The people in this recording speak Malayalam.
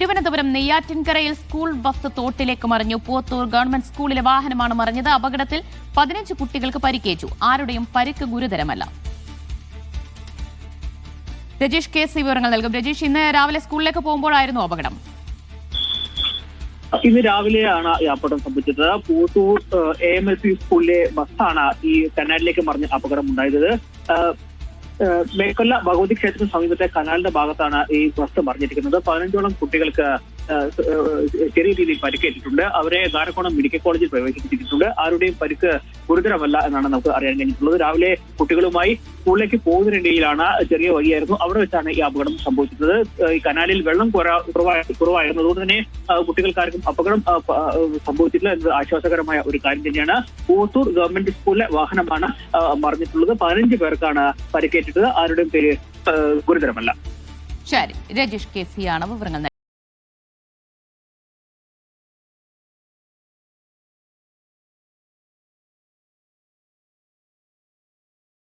തിരുവനന്തപുരം നെയ്യാറ്റിൻകരയിൽ സ്കൂൾ ബസ് തോട്ടിലേക്ക് മറിഞ്ഞു. പോത്തൂർ ഗവൺമെന്റ് സ്കൂളിലെ വാഹനമാണ് മറിഞ്ഞത്. അപകടത്തിൽ 15 കുട്ടികൾക്ക് പരിക്കേറ്റു. ആരുടെയും പരിക്ക് ഗുരുതരമല്ല. രജീഷ് KC വിവരങ്ങൾ നൽകും. രജീഷ്, ഇന്ന് രാവിലെ സ്കൂളിലേക്ക് പോകുമ്പോഴായിരുന്നു അപകടം. ഇന്ന് രാവിലെയാണ് ഈ അപകടം സംഭവിച്ചത്. പോത്തൂർ AMLP സ്കൂളിലെ ബസ്സാണ് ഈ കനാലിലേക്ക് മറിഞ്ഞ അപകടം ഉണ്ടായത്. മേക്കൊല്ല ഭഗവതി ക്ഷേത്രത്തിന് സമീപത്തെ കനാലിന്റെ ഭാഗത്താണ് ഈ ബസ് മറിഞ്ഞിരിക്കുന്നത്. 15ഓളം കുട്ടികൾക്ക് ചെറിയ രീതിയിൽ പരിക്കേറ്റിട്ടുണ്ട്. അവരെ ഗാരക്കോണം മെഡിക്കൽ കോളേജിൽ പ്രവേശിപ്പിച്ചിട്ടുണ്ട്. ആരുടെയും പരിക്ക് ഗുരുതരമല്ല എന്നാണ് നമുക്ക് അറിയാൻ കഴിഞ്ഞിട്ടുള്ളത്. രാവിലെ കുട്ടികളുമായി സ്കൂളിലേക്ക് പോകുന്നതിനിടയിലാണ്, ചെറിയ വഴിയായിരുന്നു, അവിടെ വെച്ചാണ് ഈ അപകടം സംഭവിച്ചത്. ഈ കനാലിൽ വെള്ളം കുറവായിരുന്നു. അതുകൊണ്ട് തന്നെ കുട്ടികൾക്കാർക്കും അപകടം സംഭവിച്ചിട്ടില്ല എന്നത് ആശ്വാസകരമായ ഒരു കാര്യം തന്നെയാണ്. പോത്തൂർ ഗവൺമെന്റ് സ്കൂളിലെ വാഹനമാണ് മറിഞ്ഞിട്ടുള്ളത്. 15 പേർക്കാണ് പരിക്കേറ്റിട്ടത്. ആരുടെയും പേര് ഗുരുതരമല്ല. ശരി, രജീഷ് KC ആണ് വിവരങ്ങൾ